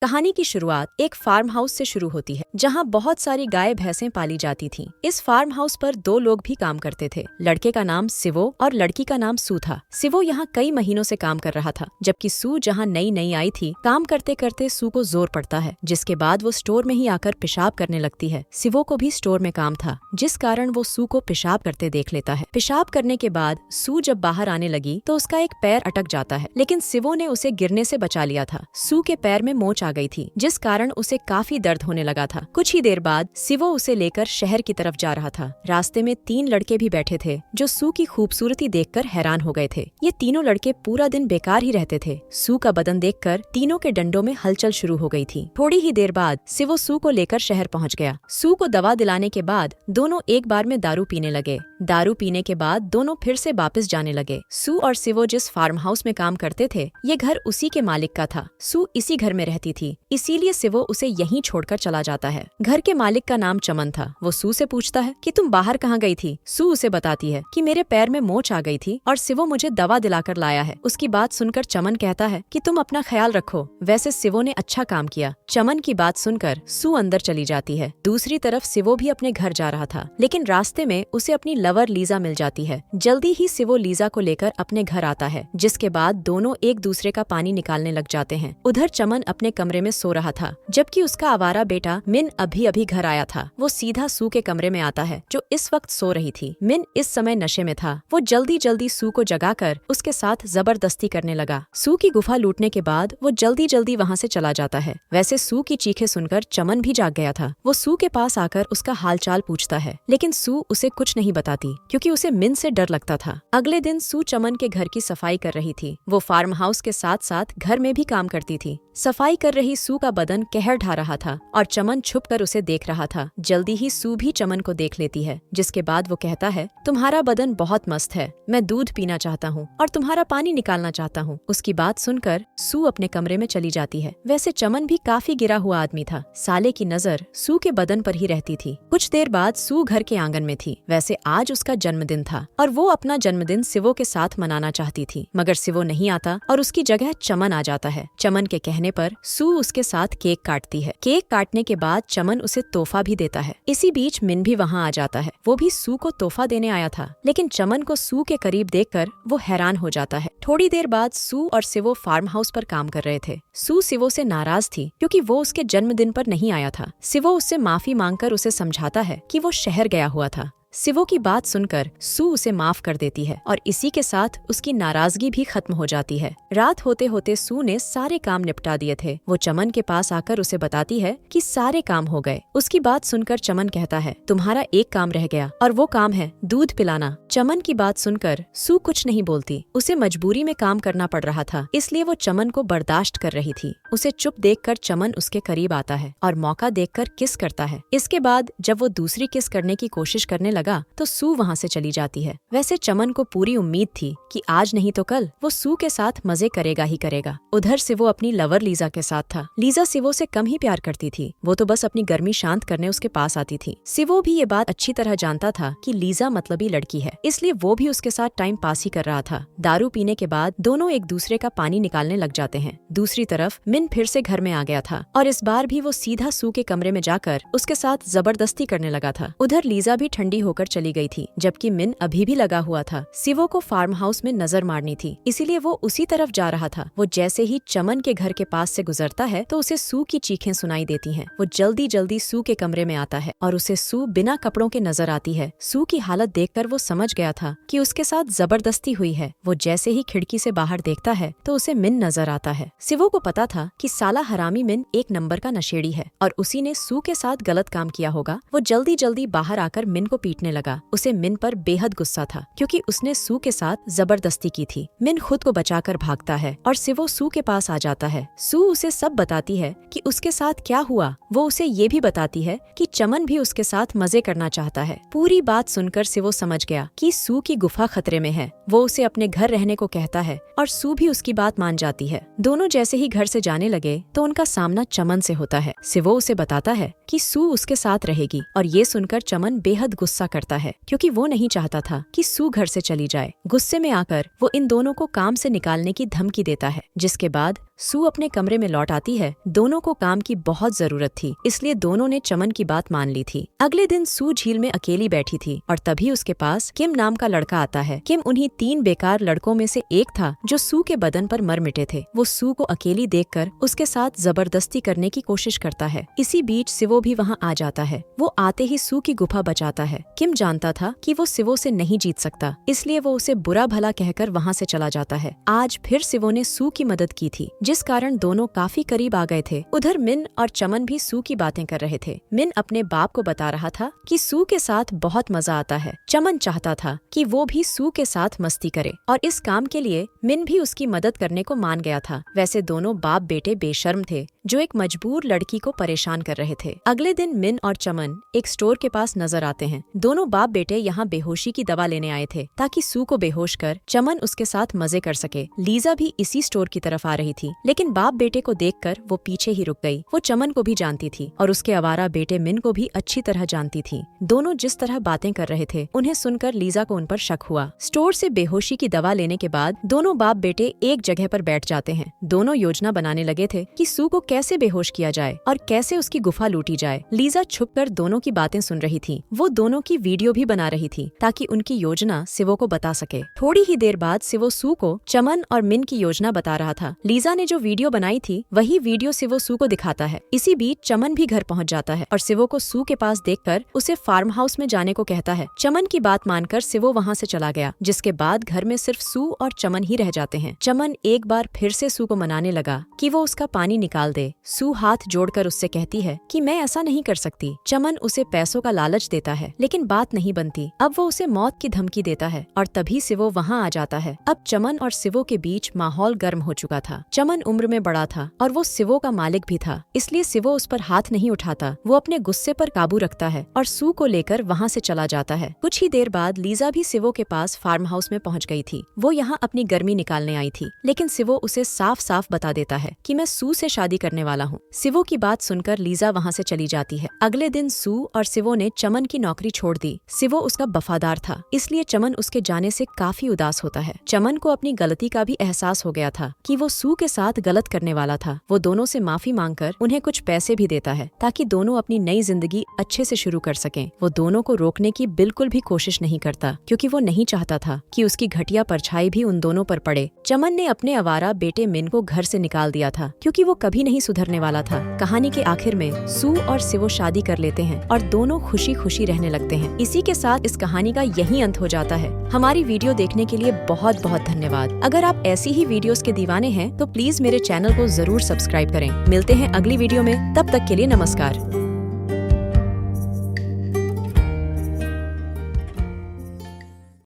कहानी की शुरुआत एक फार्म हाउस से शुरू होती है जहां बहुत सारी गाय भैंसें पाली जाती थीं। इस फार्म हाउस पर दो लोग भी काम करते थे। लड़के का नाम सिवो और लड़की का नाम सू था। सिवो यहाँ कई महीनों से काम कर रहा था, जबकि सू जहाँ नई नई आई थी। काम करते करते सू को जोर पड़ता है, जिसके बाद वो स्टोर में ही आकर पेशाब करने लगती है। सिवो को भी स्टोर में काम था, जिस कारण वो सू को पेशाब करते देख लेता है। पेशाब करने के बाद सू जब बाहर आने लगी तो उसका एक पैर अटक जाता है, लेकिन सिवो ने उसे गिरने से बचा लिया था। सू के पैर में मोच आ गई थी, जिस कारण उसे काफी दर्द होने लगा था। कुछ ही देर बाद सिवो उसे लेकर शहर की तरफ जा रहा था। रास्ते में 3 लड़के भी बैठे थे, जो सू की खूबसूरती देखकर हैरान हो गए थे। ये तीनों लड़के पूरा दिन बेकार ही रहते थे। सू का बदन देखकर तीनों के डंडों में हलचल शुरू हो गई थी। थोड़ी ही देर बाद सिवो सू को लेकर शहर पहुंच गया। सू को दवा दिलाने के बाद दोनों एक बार में दारू पीने लगे। दारू पीने के बाद दोनों फिर से वापस जाने लगे। सू और सिवो जिस फार्म हाउस में काम करते थे, ये घर उसी के मालिक का था। सू इसी घर में रहती थी, इसीलिए सिवो उसे यहीं छोड़कर चला जाता है। घर के मालिक का नाम चमन था। वो सू से पूछता है कि तुम बाहर कहाँ गई थी। सू उसे बताती है कि मेरे पैर में मोच आ गई थी और सिवो मुझे दवा दिलाकर लाया है। उसकी बात सुनकर चमन कहता है कि तुम अपना ख्याल रखो। वैसे सिवो ने अच्छा काम किया। चमन की बात सुनकर सू अंदर चली जाती है। दूसरी तरफ सिवो भी अपने घर जा रहा था, लेकिन रास्ते में उसे अपनी लवर लीजा मिल जाती है। जल्दी ही सिवो लीजा को लेकर अपने घर आता है, जिसके बाद दोनों एक दूसरे का पानी निकालने लग जाते हैं। उधर चमन अपने कमरे में सो रहा था, जबकि उसका आवारा बेटा मिन अभी अभी घर आया था। वो सीधा सू के कमरे में आता है, जो इस वक्त सो रही थी। मिन इस समय नशे में था। वो जल्दी जल्दी सू को जगाकर उसके साथ जबरदस्ती करने लगा। सू की गुफा लूटने के बाद वो जल्दी जल्दी वहाँ से चला जाता है। वैसे सू की चीखें सुनकर चमन भी जाग गया था। वो सू के पास आकर उसका हालचाल पूछता है, लेकिन सू उसे कुछ नहीं बताती, क्योंकि उसे मिन से डर लगता था। अगले दिन सू चमन के घर की सफाई कर रही थी। वो फार्म हाउस के साथ साथ घर में भी काम करती थी। सफाई कर रही सू का बदन कहर ढा रहा था और चमन छुपकर उसे देख रहा था। जल्दी ही सू भी चमन को देख लेती है, जिसके बाद वो कहता है, तुम्हारा बदन बहुत मस्त है। मैं दूध पीना चाहता हूँ और तुम्हारा पानी निकालना चाहता हूँ। उसकी बात सुनकर सू अपने कमरे में चली जाती है। वैसे चमन भी काफी गिरा हुआ आदमी था। साले की नजर सू के बदन पर ही रहती थी। कुछ देर बाद सू घर के आंगन में थी। वैसे आज उसका जन्मदिन था और वो अपना जन्मदिन सिवो के साथ मनाना चाहती थी, मगर सिवो नहीं आता और उसकी जगह चमन आ जाता है। चमन के कहने पर सू उसके साथ केक काटती है। केक काटने के बाद चमन उसे तोहफा भी देता है। इसी बीच मिन भी वहाँ आ जाता है। वो भी सू को तोहफा देने आया था, लेकिन चमन को सू के करीब देखकर वो हैरान हो जाता है। थोड़ी देर बाद सू और सिवो फार्म हाउस पर काम कर रहे थे। सू सिवो से नाराज थी, क्योंकि वो उसके जन्मदिन पर नहीं आया था। सिवो उससे माफी मांगकर उसे समझाता है कि वो शहर गया हुआ था। सिवो की बात सुनकर सू उसे माफ कर देती है और इसी के साथ उसकी नाराजगी भी खत्म हो जाती है। रात होते होते सू ने सारे काम निपटा दिए थे। वो चमन के पास आकर उसे बताती है कि सारे काम हो गए। उसकी बात सुनकर चमन कहता है, तुम्हारा एक काम रह गया और वो काम है दूध पिलाना। चमन की बात सुनकर सू कुछ नहीं बोलती। उसे मजबूरी में काम करना पड़ रहा था, इसलिए वो चमन को बर्दाश्त कर रही थी। उसे चुप देखकर चमन उसके करीब आता है और मौका देखकर किस करता है। इसके बाद जब वो दूसरी किस करने की कोशिश करने लगा तो सू वहाँ से चली जाती है। वैसे चमन को पूरी उम्मीद थी कि आज नहीं तो कल वो सू के साथ मजे करेगा ही करेगा। उधर सिवो अपनी लवर लीजा के साथ था। लीजा सिवो से कम ही प्यार करती थी। वो तो बस अपनी गर्मी शांत करने उसके पास आती थी। सिवो भी ये बात अच्छी तरह जानता था कि लीजा मतलबी लड़की है, इसलिए वो भी उसके साथ टाइम पास ही कर रहा था। दारू पीने के बाद दोनों एक दूसरे का पानी निकालने लग जाते हैं। दूसरी तरफ मिन फिर से घर में आ गया था और इस बार भी वो सीधा सू के कमरे में जाकर उसके साथ जबरदस्ती करने लगा था। उधर लीजा भी ठंडी होकर चली गई थी, जबकि मिन अभी भी लगा हुआ था। सिवो को फार्म हाउस में नजर मारनी थी, इसीलिए वो उसी तरफ जा रहा था। वो जैसे ही चमन के घर के पास से गुजरता है तो उसे सू की चीखें सुनाई देती हैं। वो जल्दी जल्दी सू के कमरे में आता है और उसे सू बिना कपड़ों के नजर आती है। सू की हालत देखकर वो समझ गया था कि उसके साथ जबरदस्ती हुई है। वो जैसे ही खिड़की से बाहर देखता है तो उसे मिन नजर आता है। सिवो को पता था कि साला हरामी मिन एक नंबर का नशेड़ी है और उसी ने सू के साथ गलत काम किया होगा। वो जल्दी जल्दी बाहर आकर मिन को पीटने लगा। उसे मिन पर बेहद गुस्सा था, क्योंकि उसने सू के साथ जबरदस्ती की थी। मिन खुद को बचाकर भागता है और सिवो सू के पास आ जाता है। सू उसे सब बताती है कि उसके साथ क्या हुआ। वो उसे ये भी बताती है कि चमन भी उसके साथ मजे करना चाहता है। पूरी बात सुनकर सिवो समझ गया कि सू की गुफा खतरे में है। वो उसे अपने घर रहने को कहता है और सू भी उसकी बात मान जाती है। दोनों जैसे ही घर से जाने लगे तो उनका सामना चमन से होता है। सिवो उसे बताता है कि सू उसके साथ रहेगी और ये सुनकर चमन बेहद गुस्सा करता है, क्योंकि वो नहीं चाहता था कि सू घर से चली जाए। गुस्से में आकर वो इन दोनों को काम से निकालने की धमकी देता है, जिसके बाद सू अपने कमरे में लौट आती है। दोनों को काम की बहुत जरूरत थी, इसलिए दोनों ने चमन की बात मान ली थी। अगले दिन सू झील में अकेली बैठी थी और तभी उसके पास किम नाम का लड़का आता है। किम उन्हीं 3 बेकार लड़कों में से एक था जो सू के बदन पर मर मिटे थे। वो सू को अकेली देखकर उसके साथ जबरदस्ती करने की कोशिश करता है। इसी बीच सिवो भी वहाँ आ जाता है। वो आते ही सू की गुफा बचाता है। किम जानता था कि वो सिवो से नहीं जीत सकता, इसलिए वो उसे बुरा भला कहकर वहाँ से चला जाता है। आज फिर सिवो ने सू की मदद की थी, जिस कारण दोनों काफी करीब आ गए थे। उधर मिन और चमन भी सू की बातें कर रहे थे। मिन अपने बाप को बता रहा था कि सू के साथ बहुत मजा आता है। चमन चाहता था कि वो भी सू के साथ मस्ती करे और इस काम के लिए मिन भी उसकी मदद करने को मान गया था। वैसे दोनों बाप बेटे बेशर्म थे जो एक मजबूर लड़की को परेशान कर रहे थे। अगले दिन मिन और चमन एक स्टोर के पास नजर आते हैं। दोनों बाप बेटे यहाँ बेहोशी की दवा लेने आए थे ताकि सू को बेहोश कर चमन उसके साथ मजे कर सके। लीजा भी इसी स्टोर की तरफ आ रही थी, लेकिन बाप बेटे को देखकर वो पीछे ही रुक गई। वो चमन को भी जानती थी और उसके आवारा बेटे मिन को भी अच्छी तरह जानती थी। दोनों जिस तरह बातें कर रहे थे उन्हें सुनकर लीजा को उन पर शक हुआ। स्टोर से बेहोशी की दवा लेने के बाद दोनों बाप बेटे एक जगह पर बैठ जाते हैं। दोनों योजना बनाने लगे थे कि सू को कैसे बेहोश किया जाए और कैसे उसकी गुफा लूटी जाए। लीजा छुपकर दोनों की बातें सुन रही थी। वो दोनों की वीडियो भी बना रही थी ताकि उनकी योजना सिवो को बता सके। थोड़ी ही देर बाद सिवो सू को चमन और मिन की योजना बता रहा था। लीजा ने जो वीडियो बनाई थी वही वीडियो सिवो सू को दिखाता है। इसी बीच चमन भी घर पहुंच जाता है और सिवो को सू के पास देखकर उसे फार्म हाउस में जाने को कहता है। चमन की बात मानकर सिवो वहाँ से चला गया, जिसके बाद घर में सिर्फ सू और चमन ही रह जाते हैं। चमन एक बार फिर से सू को मनाने लगा कि वो उसका पानी निकाल दे। सू हाथ जोड़कर उससे कहती है कि मैं ऐसा नहीं कर सकती। चमन उसे पैसों का लालच देता है, लेकिन बात नहीं बनती। अब वो उसे मौत की धमकी देता है और तभी सिवो वहाँ आ जाता है। अब चमन और सिवो के बीच माहौल गर्म हो चुका था। चमन उम्र में बड़ा था और वो सिवो का मालिक भी था, इसलिए सिवो उस पर हाथ नहीं उठाता। वो अपने गुस्से पर काबू रखता है और सू को लेकर वहाँ से चला जाता है। कुछ ही देर बाद लीजा भी सिवो के पास फार्म हाउस में पहुँच गई थी। वो यहाँ अपनी गर्मी निकालने आई थी, लेकिन सिवो उसे साफ साफ बता देता है कि मैं सू से शादी करने वाला हूँ। सिवो की बात सुनकर लीजा वहाँ से चली जाती है। अगले दिन सू और सिवो ने चमन की नौकरी छोड़ दी। सिवो उसका वफादार था, इसलिए चमन उसके जाने से काफी उदास होता है। चमन को अपनी गलती का भी एहसास हो गया था कि वो सू के साथ गलत करने वाला था। वो दोनों से माफी मांगकर उन्हें कुछ पैसे भी देता है ताकि दोनों अपनी नई जिंदगी अच्छे से शुरू कर सकें। वो दोनों को रोकने की बिल्कुल भी कोशिश नहीं करता, क्योंकि वो नहीं चाहता था कि उसकी घटिया परछाई भी उन दोनों पर पड़े। चमन ने अपने आवारा बेटे मिन को घर से निकाल दिया था, क्योंकि वो कभी नहीं सुधरने वाला था। कहानी के आखिर में सू और सिवो शादी कर लेते हैं और दोनों खुशी खुशी रहने लगते हैं। इसी के साथ इस कहानी का यही अंत हो जाता है। हमारी वीडियो देखने के लिए बहुत बहुत धन्यवाद। अगर आप ऐसी ही वीडियोस के दीवाने हैं तो प्लीज मेरे चैनल को जरूर सब्सक्राइब करें। मिलते हैं अगली वीडियो में, तब तक के लिए नमस्कार।